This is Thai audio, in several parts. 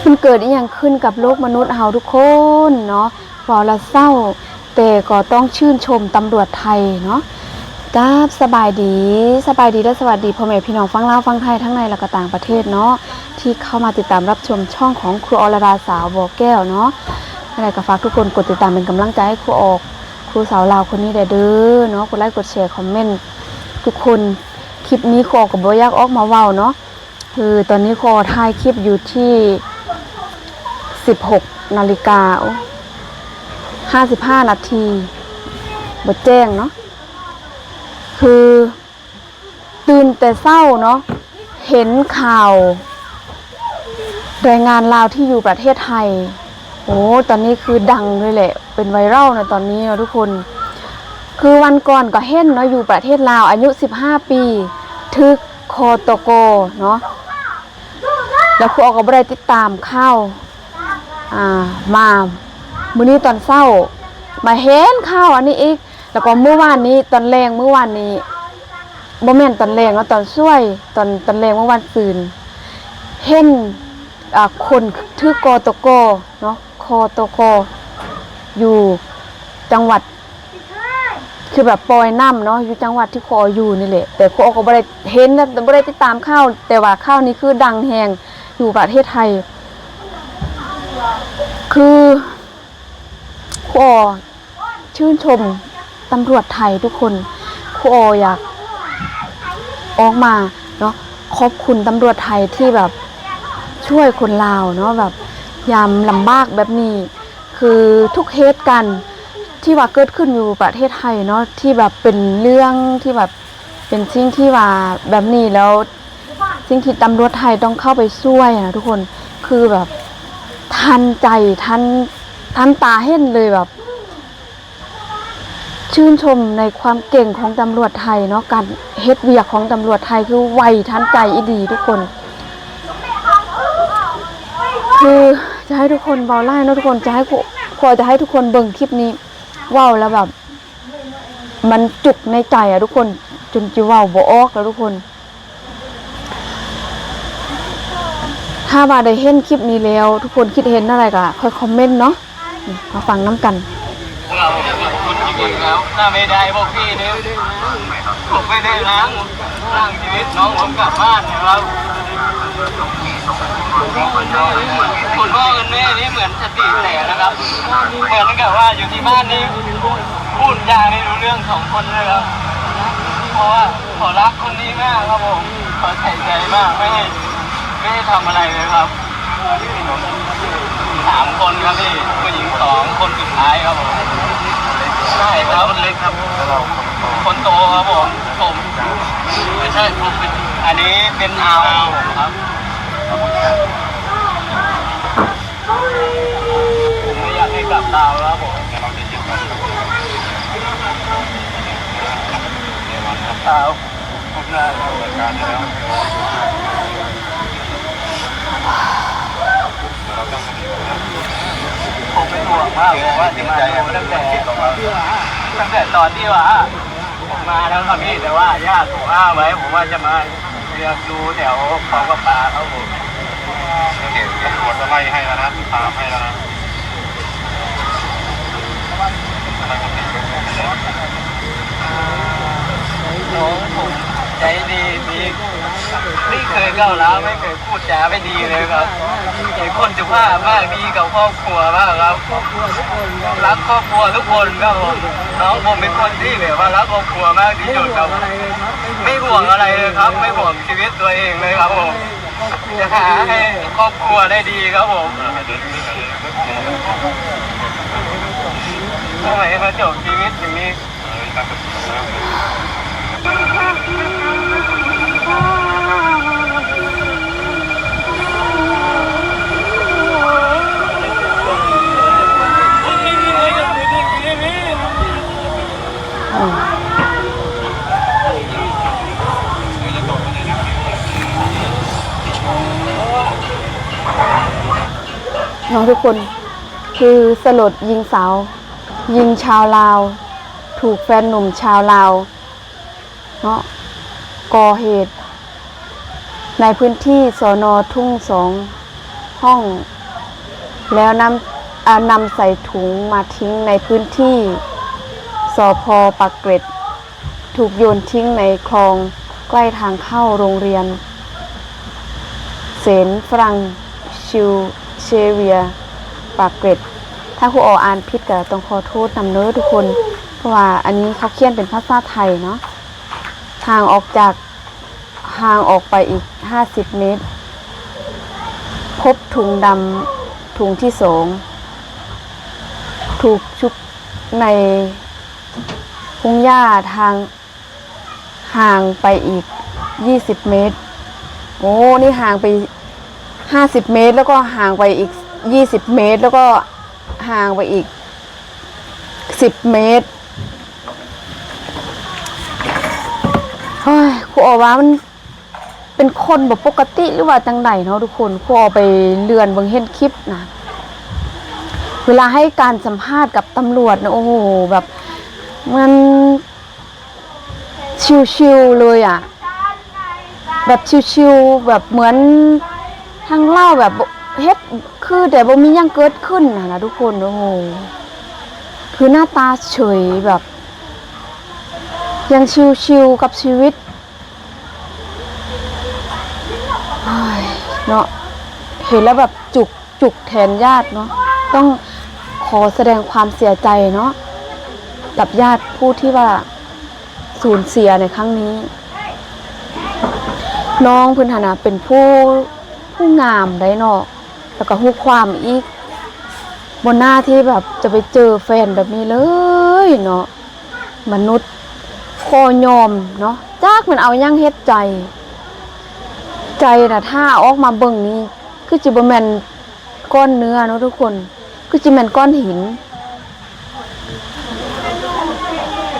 มันเกิดอีหยังขึ้นกับโลกมนุษย์เฮาทุกคนเนาะพอละเศร้าแต่ก็ต้องชื่นชมตำรวจไทยเนาะครับสบายดีและสวัสดีพ่อแม่พี่น้องฟังลาวฟังไทยทั้งในและก็ต่างประเทศเนาะที่เข้ามาติดตามรับชมช่องของครูอรดาสาวบ่อแก้วเนาะอะไรก็ฝากทุกคนกดติดตามเป็นกำลังใจให้ครูสาวลาวคนนี้ได้เด้อเนาะกดไลค์กดแชร์คอมเมนต์ทุกคนคลิปนี้ครูก็บ่อยากออกมาเว้าเนาะคือตอนนี้ครูถ่ายคลิปอยู่ที่16 นาฬิกา55 นาทีบ่แจ้งเนาะคือตื่นแต่เศร้าเนาะเห็นข่าวแรงงานลาวที่อยู่ประเทศไทยโอ้ตอนนี้คือดังเลยแหละเป็นไวรัลนะตอนนี้นะทุกคนคือวันก่อนก็เห็นเนาะอยู่ประเทศลาวอายุ15 ปีทึกคอตโกเนาะแล้วครูก็บ่ได้ติดตามข่าวมามื้อนี้ตอนเช้ามาเห็นข่าวอันนี้อีกแล้วก็เมื่อวานนี้ตอนแรงเมื่อวานนี้บ่แม่นตอนแรงเนาะตอนช่วยตอนแรงเมื่อวันซืนเห็นคนชื่อกอตโกเนาะคอตโกอยู่จังหวัดคือแบบปอยน้ำเนาะอยู่จังหวัดที่คออยู่นี่แหละแต่ครูก็บ่ได้เห็นนะบ่ได้ติดตามข่าวแต่ว่าข่าวนี้คือดังแฮงอยู่ประเทศไทยคือครูชื่นชมตำรวจไทยทุกคนครูอยากออกมาเนาะขอบคุณตำรวจไทยที่แบบช่วยคนลาวเนาะแบบยามลำบากแบบนี้คือทุกเหตุการณ์ที่ว่าเกิดขึ้นอยู่ประเทศไทยเนาะที่แบบเป็นเรื่องที่แบบเป็นสิ่งที่ว่าแบบนี้แล้วสิ่งที่ตำรวจไทยต้องเข้าไปช่วยนะทุกคนคือแบบทันใจทันตาเห็นเลยแบบชื่นชมในความเก่งของตำรวจไทยเนาะการเฮ็ดเวียกของตำรวจไทยคือไวทันใจอีดีทุกคนคือจะให้ทุกคนเบาไล่เนาะทุกคนจะให้จะให้ทุกคนเบิ่งคลิปนี้ว้าวแล้วแบบมันจุกในใจอะทุกคนจนจะว้าวบ่ออกแล้วทุกคนถ้าว่าได้เห็นคลิปนี้แล้วทุกคนคิดเห็นอะไรก็ค่อยคอมเมนต์เนาะมาฟังน้ำกันเราคุณจริงๆแล้วถ้าไม่ได้พวกพี่เนี่ยผมไม่ได้ล้างชีวิตน้องผมกลับบ้านนะครับคุณพ่อคุณแม่นี่เหมือนสติแตกนะครับเหมือนกับว่าอยู่ที่บ้านนี่พูดจาไม่รู้เรื่อง2 คนเลยครับเพราะว่าเขารักคนนี้มากครับผมเขาใส่ใจมากไม่ให้ทำอะไรเลยครับ3 คนครับพี่ผู้หญิง2 คนสุดท้ายครับผมใช่ครับคนเล็กครับคนโตครับผมไม่ใช่ผมเป็นอันนี้เป็นอาวครับผมไม่อยากให้กลับดาวแล้วผมดาวผมได้การแล้วผมเป็นห่วงมากเลยว่าจะมาดูตั้งแต่ตอนที่ว่าผมมาแล้วครับพี่แต่ว่าญาติผมอ้างไว้ผมว่าจะมาเรียกดูแถวคลองประปาครับผมเดี๋ยวตำรวจจะไล่ให้แล้วนะตามให้แล้วนะน้องผมใจดีไม่เคยก้าวร้าวไม่เคยพูดจาไม่ดีเลยครับเป็นคนสุภาพมากดีกับครอบครัวมากครับรักครอบครัวทุกคนครับผมน้องผมเป็นคนที่แบบว่ารักครอบครัวมากที่สุดครับไม่ห่วงอะไรเลยครับไม่ห่วงชีวิตตัวเองเลยครับผมจะหาให้ครอบครัวได้ดีครับผมทำไมมาจบชีวิตอย่างนี้น้องทุกคนคือสลดยิงสาวยิงชาวลาวถูกแฟนหนุ่มชาวลาวเนาะก่อเหตุในพื้นที่สน.ทุ่ง2 ห้อง แล้วนำใส่ถุงมาทิ้งในพื้นที่สพ.ปากเกร็ดถูกโยนทิ้งในคลองใกล้ทางเข้าโรงเรียนเซนต์ฟรังชิวเชเวียปากเกร็ดถ้าครูอ่านผิดก็ต้องขอโทษนำเน้อทุกคนเพราะว่าอันนี้เขาเขียนเป็นภาษาไทยเนาะห่างออกไปอีก50 เมตรพบถุงดำถุงที่2ถูกชุบในพงหญ้าทางห่างไปอีก20 เมตรโอ้นี่ห่างไป50 เมตรแล้วก็ห่างไปอีก20 เมตรแล้วก็ห่างไปอีก10 เมตรเฮ้ยครูออกว่ามันเป็นคนแบบปกติหรือว่าจังไดเนาะทุกคนครูออกไปเลื่อนเบิ่งเห็นคลิปนะเวลาให้การสัมภาษณ์กับตำรวจนะโอ้โหแบบมันชิวๆเลยอ่ะแบบชิวๆแบบเหมือนทางเล่าแบบเฮ็ดคือแต่บ่มีหยังเกิดขึ้นนะทุกคนโอ้โหคือหน้าตาเฉยแบบยังชิวๆกับชีวิตเนาะเห็นแล้วแบบจุกแทนญาติเนาะต้องขอแสดงความเสียใจเนาะกับญาติผู้ที่ว่าสูญเสียในครั้งนี้น้องพื้นฐานะเป็นผู้งามได้เนาะแล้วก็ฮู้ความอีกบนหน้าที่แบบจะไปเจอแฟนแบบนี้เลยเนาะมนุษย์คอยอมเนาะจากมันเอายังเฮ็ดใจน่ะถ้าออกมาเบิ่งนี้คือจิบ่แม่นก้อนเนื้อเนาะทุกคนคือจิแม่นก้อนหิน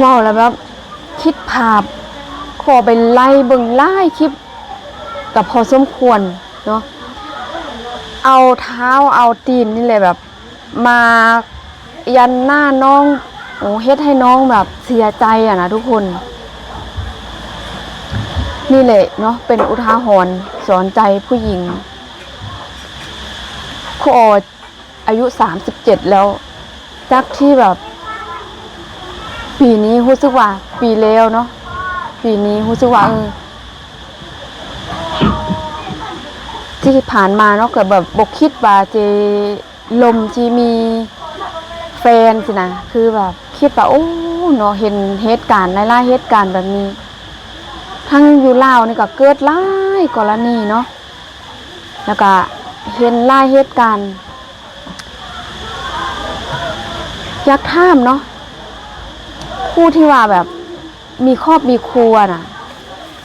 ว้าวแล้วแบบคิดภาพขอไปไล่เบิ่งไล่คลิปกับพอสมควรเนาะเอาเท้าเอาตีนนี่แหละแบบมายันหน้าน้องโอ้เฮ็ดให้น้องแบบเสียใจอะนะทุกคนนี่แหละเนาะเป็นอุทาหรณ์สอนใจผู้หญิงครูอายุ37แล้วจากที่แบบปีนี้รู้สึกว่าปีแล้วเนาะปีนี้รู้สึกว่าที่ผ่านมาเนาะก็แบบบ่คิดว่าจะลมที่มีแฟนสินะคือแบบคิดว่าโอ้เนาะเห็นเหตุการณ์หลายๆเหตุการณ์แบบนี้ทั้งอยู่ลาวนี่ก็เกิดหลายกรณีเนาะแล้วก็เห็นหลายเหตุการณ์อยากถามเนาะผู้ที่ว่าแบบมีครอบมีครัวน่ะ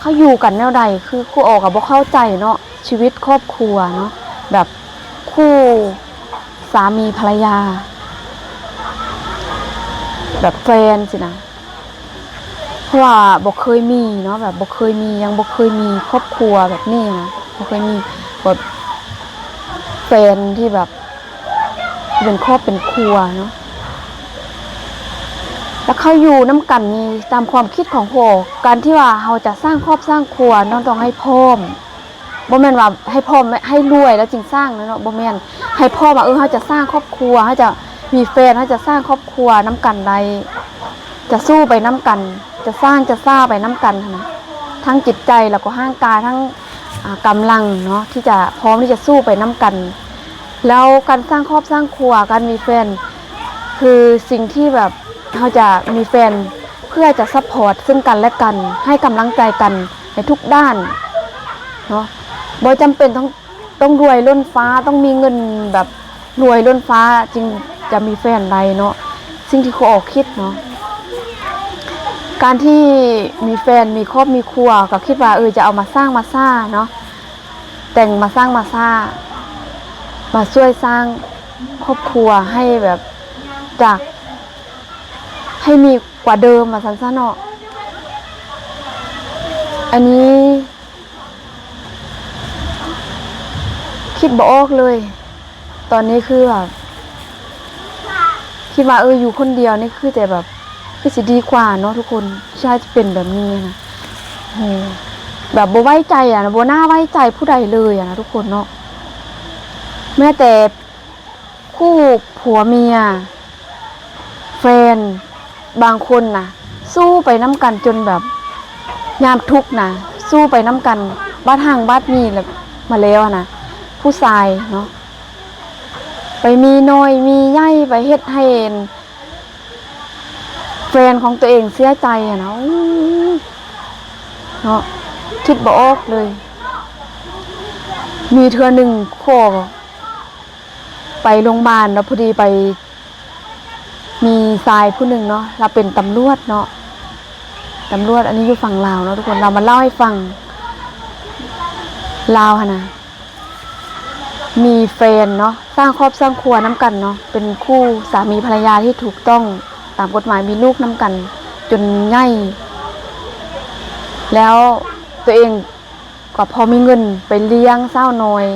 เขาอยู่กันแนวใดคือครูออกกับบ่เข้าใจเนาะชีวิตครอบครัวเนาะแบบคู่สามีภรรยาแบบแฟนสินะเพราะว่าบ่เคยมีเนาะแบบบ่เคยมียังบ่เคยมีครอบครัวแบบนี้นะบ่เคยมีแบบแฟนที่แบบเป็นครอบเป็นครัวเนาะแล้วเขาอยู่น้ำกันนี่ตามความคิดของพ่อการที่ว่าเราจะสร้างครอบสร้างครัวน้องต้องให้พร้อมบ่แม่นว่าให้พร้อมให้รวยแล้วจึงสร้างเนาะบ่แม่นให้พร้อมว่าเราจะสร้างครอบครัวเราจะมีแฟนเราจะสร้างครอบครัวน้ำกันใดจะสู้ไปน้ำกันจะสร้างจะซ่าไปน้ำกันนะทั้งจิตใจแล้วก็ร่างกายทั้งกำลังเนาะที่จะพร้อมที่จะสู้ไปน้ำกันแล้วการสร้างครอบสร้างครัวการมีแฟนคือสิ่งที่แบบเราจะมีแฟนเพื่อจะซัพพอร์ตซึ่งกันและกันให้กำลังใจกันในทุกด้านเนาะบ่จำเป็นต้องรวยล้นฟ้าต้องมีเงินแบบรวยล้นฟ้าจึงจะมีแฟนใดเนาะสิ่งที่เขาออกคิดเนาะการที่มีแฟนมีครอบมีครัวก็คิดว่าจะเอามาสร้างมาซ่าเนาะแต่งมาสร้างมาซ่ามาช่วยสร้างครอบครัวให้แบบจากให้มีกว่าเดิมมาสั้นๆเนาะอันนี้คิดบ่ออกเลยตอนนี้คือแบบคิดว่าอยู่คนเดียวนี่คือแต่แบบคือสิดีกว่าเนาะทุกคนใช่จะเป็นแบบนี้นะแบบบ่ไว้ใจนะบ่น่าไว้ใจผู้ใดเลยนะทุกคนเนาะแม้แต่ คู่ผัวเมียแฟนบางคนนะสู้ไปน้ำกันจนแบบยามทุกข์นะสู้ไปน้ำกันบ้านห่างบ้านมีแล้วมาแล้วนะผู้ชายเนาะไปมีน้อยมีใหญ่ไปเฮ็ดให้แฟนของตัวเองเสียใจอะเนาะเนาะคิดบ่ออกเลย มีเทื่อหนึ่งโคไปโรงพยาบาลแล้วพอดีไปมีชายผู้หนึ่งเนาะเราเป็นตำรวจเนาะตำรวจอันนี้อยู่ฝั่งลาวเนาะทุกคนเรามาเล่าให้ฟังลาวค่ะนะมีแฟนเนาะสร้างครอบสร้างครัวน้ำกันเนาะเป็นคู่สามีภรรยาที่ถูกต้องตามกฎหมายมีลูกน้ำกันจนง่ายแล้วตัวเองก็พอมีเงินไปเลี้ยงเศร้าน้อย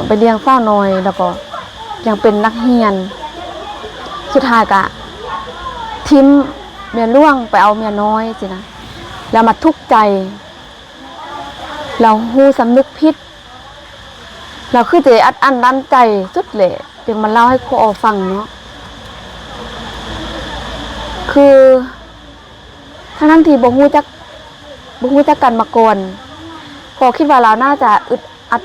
ไปเลี้ยงเศร้าน้อยแล้วก็ยังเป็นนักเรียนสุดท้ายกะทิมเมียล่วงไปเอาเมียน้อยสินะแล้วมาทุกข์ใจเราหูสำนึกผิดเราคือจะอัดอั้นดันใจสุดแหละจึงมาเล่าให้ครูอฟังเนาะคือทั้งที่บ่ฮู้จักกันมาก่อนพอคิดว่าเราน่าจะอึดอัด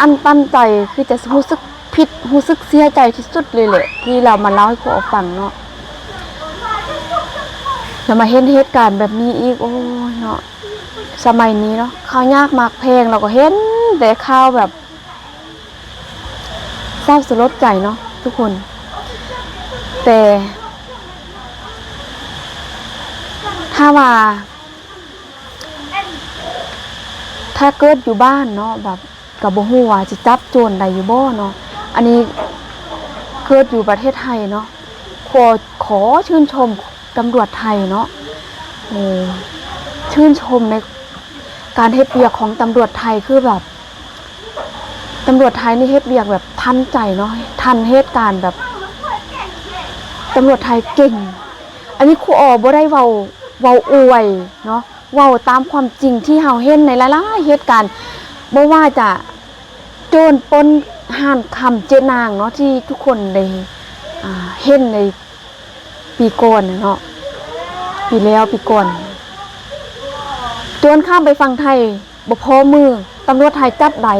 อั้นตันใจคือจะรู้สึกผิดรู้สึกเสียใจที่สุดเลยแหละที่เรามาเล่าให้ครูฟังเนาะแล้วมาเห็นเหตุการณ์แบบนี้อีกโอ้ยเนาะสมัยนี้เนาะข้าวยากมากแพงเราก็เห็นแต่ข้าวแบบเศร้าสลดใจเนาะทุกคนแต่ถ้าเกิดอยู่บ้านเนาะแบบกับบ่ฮู้ว่าสิจับโจรได้อยู่บ่เนาะอันนี้เกิดอยู่ประเทศไทยเนาะขอชื่นชมตำรวจไทยเนาะชื่นชมในการเฮ็ดเวียกของตำรวจไทยคือแบบตำรวจไทยนี่เฮ็ดเวียกแบบทันใจเนาะทันเหตุการณ์แบบตำรวจไทยเก่งอันนี้ครูอ๋อบ่ได้เว้าอวยเนาะเว้าตามความจริงที่เฮาเห็นในหลายๆเหตุการณ์บ่ว่าจะโจรปล้นห่านคำเจนางเนาะที่ทุกคนได้เห็นในปีก่อนเนาะปีแล้วปีก่อนโจรข้ามไปฝั่งไทยบ่พอมือตำรวจไทยจับได้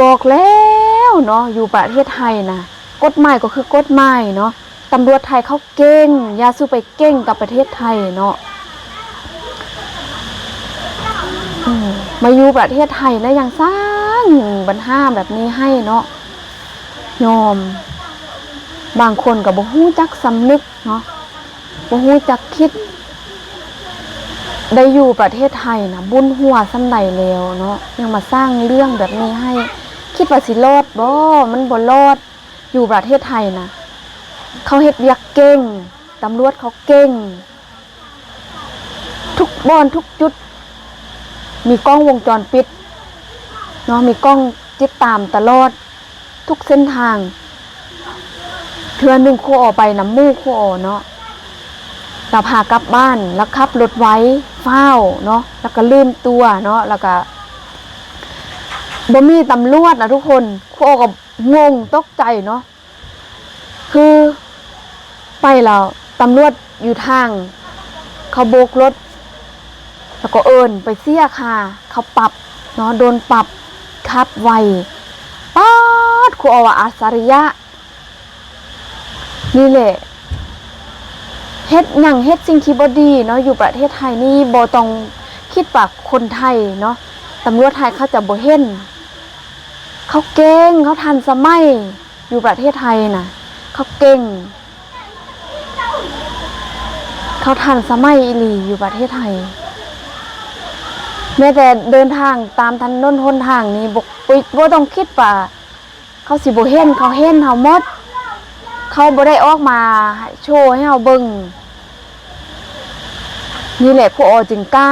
บอกแล้วเนาะอยู่ประเทศไทยนะกฎหมายก็คือกฎหมายเนาะตำรวจไทยเขาเก่งอย่าสู้ไปเก่งกับประเทศไทยเนาะมาอยู่ประเทศไทยแล้วยังสร้างปัญหาแบบนี้ให้เนาะยอมบางคนก็บ่ฮู้จักสำนึกเนาะบ่ฮู้จักคิดได้อยู่ประเทศไทยนะบุญหัวซ้ำใดแล้วเนาะยังมาสร้างเรื่องแบบนี้ให้คิดว่าสิรอดบ่มันบ่รอดอยู่ประเทศไทยนะเขาเฮ็ดเวียกเก่งตำรวจเขาเก่งทุกบ่อนทุกจุดมีกล้องวงจรปิดเนาะมีกล้องติดตามตลอดทุกเส้นทางเทื่อนึงครูออกไปน้ำมูกครูออกเนาะเราพากลับบ้านแล้วขับรถไว้เฝ้าเนาะแล้วก็ลืมตัวเนาะแล้วก็บ่มีตำรวจนะทุกคนครูออกก็งงตกใจเนาะคือไปแล้วตำรวจอยู่ทางเขาโบกรถแล้วก็เอิ้นไปเสียค่าเขาปรับเนาะโดนปรับขับไวป๊าดครูออกว่าอาสาริยะนี่แหละเฮ็ดหยังเฮ็ดสิ่งที่บ่ดีเนาะอยู่ประเทศไทยนี่บ่ต้องคิดว่าคนไทยเนาะตำรวจไทยเขาจะบ่เห็นเขาเก่งเขาทันสมัยอยู่ประเทศไทยน่ะเขาเก่งเขาทันสมัยอีหลีอยู่ประเทศไทยแม้แต่เดินทางตามถนนหนทางนี่บ่ต้องคิดว่าเขาสิบ่เห็นเขาเห็นเฮาหมดเขาบ่ได้ออกมาโชว์ให้เฮาเบิ่งนี่แหละครูอ๋อจึงกล้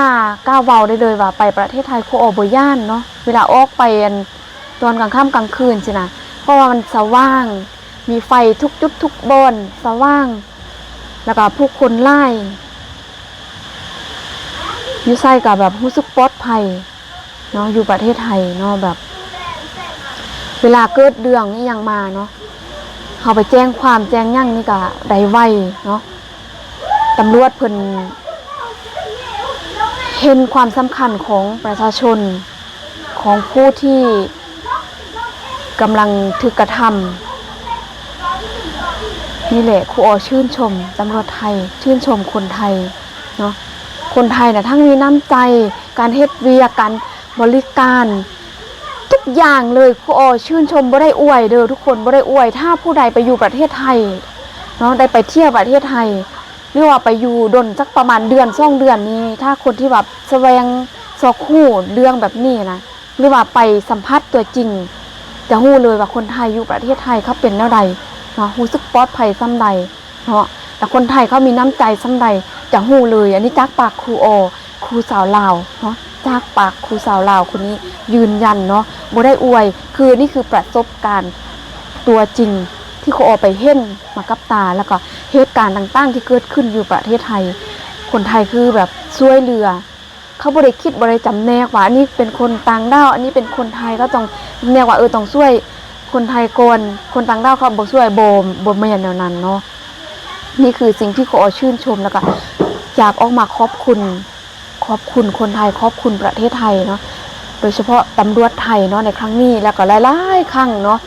าเว้าได้เลยว่าไปประเทศไทยครูอ๋อบ่ย่านเนาะเวลาออกไปตอนกลางค่ำกลางคืนสินะเพราะว่ามันสว่างมีไฟทุกจุดทุกบอนสว่างแล้วก็ผู้คนหลายอยู่ไสก็แบบรู้สึกปลอดภัย เนาะอยู่ประเทศไทยเนาะแบบ เวลาเกิดเรื่องนี่ยังมาเนาะเขาไปแจ้งความแจ้งยั่งนี่ก็ได้ไวเนาะตำรวจเพิ่นเห็นความสำคัญของประชาชนของผู้ที่กำลังถูกกระทำนี่แหละครูออชื่นชมตำรวจไทยชื่นชมคนไทยเนาะคนไทยนะทั้งมีน้ำใจการเฮ็ดเวียกการบริการทุกอย่างเลยครูออชื่นชมบ่ได้อวยเด้อทุกคนบ่ได้อวยถ้าผู้ใดไปอยู่ประเทศไทยเนาะได้ไปเที่ยวประเทศไทยหรือว่าไปอยู่ดนสักประมาณเดือน2เดือนนี้ถ้าคนที่แบบแสวงสอกฮู้เรื่องแบบนี้นะหรือว่าไปสัมผัสตัวจริงจะฮู้เลยว่าคนไทยอยู่ประเทศไทยเขาเป็นแนวใดเนาะรู้สึกปลอดภัยส่ำใดเนาะแต่คนไทยเขามีน้ำใจส่ำใดจะฮู้เลยอันนี้จากปากครูออครูสาวลาวเนาะจากปากครูสาวลาวคนนี้ยืนยันเนาะบ่ได้อวยคือนี่คือประสบการณ์ตัวจริงที่ครูออไปเห็นมากับตาแล้วก็เหตุการณ์ต่างๆที่เกิดขึ้นอยู่ประเทศไทยคนไทยคือแบบช่วยเหลือเขาบ่ได้คิดบ่ได้จำแนกว่าอันนี้เป็นคนต่างดาวอันนี้เป็นคนไทยก็ต้องแนกว่าต้องช่วยคนไทยก่อนคนต่างดาวเขาบ่ช่วยบ่แม่นแนวนั้นเนาะนี่คือสิ่งที่ครูออชื่นชมแล้วก็อยากออกมาขอบคุณคนไทยขอบคุณประเทศไทยเนาะโดยเฉพาะตำรวจไทยเนาะในครั้งนี้แล้วก็หลายๆครั้งเนาะ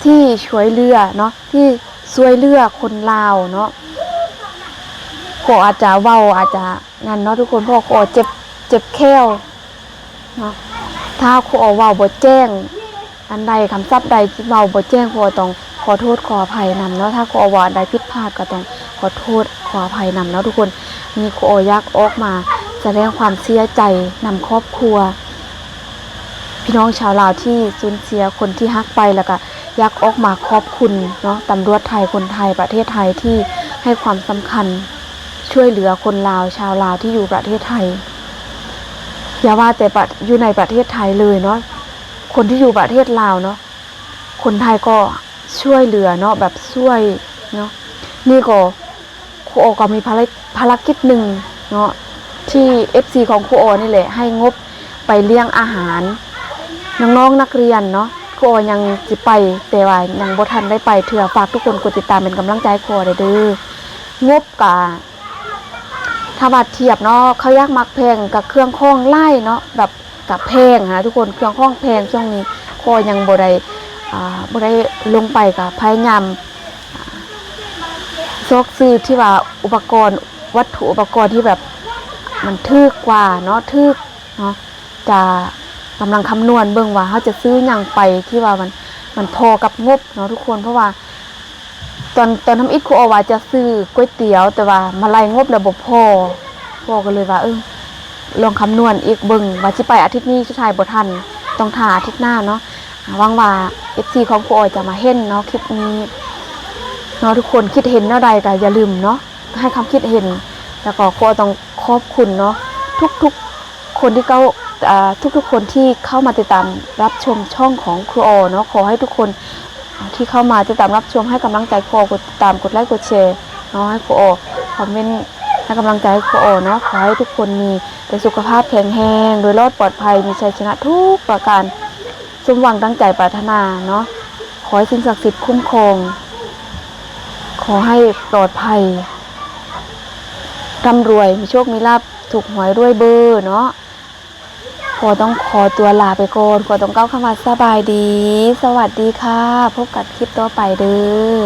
ที่ช่วยเหลือเนาะที่ช่วยเหลือคนลาวเนาะก็อาจจะเว้าอาจจะนั่นเนาะทุกคนเพราะครูเจ็บแค้วเนาะถ้าครูเว้าบ่แจ้งอันใดคำศัพท์ใดที่เว้าบ่แจ้งครูต้องขอโทษขออภัยนำเนาะถ้าครูว่าอันใดผิดพลาดก็ต้องขอโทษขออภัยนำเนาะทุกคนมีครูอยากออกมาแสดงความเสียใจนำครอบครัวพี่น้องชาวลาวที่สูญเสียคนที่ฮักไปแล้วก็อยากออกมาขอบคุณเนาะตำรวจไทยคนไทยประเทศไทยที่ให้ความสำคัญช่วยเหลือคนลาวชาวลาวที่อยู่ประเทศไทยอย่าว่าแต่อยู่ในประเทศไทยเลยเนาะคนที่อยู่ประเทศลาวเนาะคนไทยก็ช่วยเหลือเนาะแบบช่วยเนาะนี่ก็ครูโอก็มีภารกิจหนึ่งเนาะที่ FC ของครูโอนี่แหละให้งบไปเลี้ยงอาหารน้องๆนักเรียนเนาะครูโอยังสิไปแต่ว่ายังบ่ทันได้ไปเถื่อฝากทุกคนกดติดตามเป็นกำลังใจครูโอเด้องบกะถ้าว่าเทียบเนาะเขายากมักแพงกับเครื่องข้องไล่เนาะแบบกับแพงนะทุกคนเครื่องข้องแพงช่วงนี้ครูโอยังบ่ได้ลงไปกับพยายามซอกซื้อที่ว่าอุปกรณ์วัตถุอุปกรณ์ที่แบบมันทึกกว่าเนาะทึกเนาะจะกำลังคำนวณเบิ่งว่าเขาจะซื้อหยังไปที่ว่ามันพอกับงบเนาะทุกคนเพราะว่าตอนทำอิฐครูเอาว่าจะซื้อก๋วยเตี๋ยวแต่ว่ามาไล่งบแล้วบ่พอก็เลยว่าลองคำนวณอีกเบิ่งว่าสิไปอาทิตย์นี้สุดท้ายบ่ทันต้องท่าอาทิตย์หน้าเนาะหวังว่า FC ของครูจะมาเห็นเนาะคลิปนี้เนาะทุกคนคิดเห็นแนวใดก็อย่าลืมเนาะให้ความคิดเห็นแล้วก็ครูต้องขอบคุณเนาะทุกคนที่ทุกคนที่เข้ามาติดตามรับชมช่องของครูโอเนาะขอให้ทุกคนที่เข้ามาติดตามรับชมให้กำลังใจครูโอกดติดตามกดไลค์กดแชร์เนาะให้ครูโอคอมเมนต์ให้กำลังใจครูโอเนาะขอให้ทุกคนมีแต่สุขภาพแข็งแรงโดยรอดปลอดภัยมีชัยชนะทุกประการสมหวังตั้งใจปรารถนาเนาะขอให้สิ่งศักดิ์สิทธิ์คุ้มครองขอให้ปลอดภัยร่ำรวยมีโชคมีลาภถูกหวยรวยเบอร์เนาะขอต้องขอตัวลาไปก่อนขอต้องก้าวเข้ามาสบายดีสวัสดีค่ะพบกับคลิปต่อไปเด้อ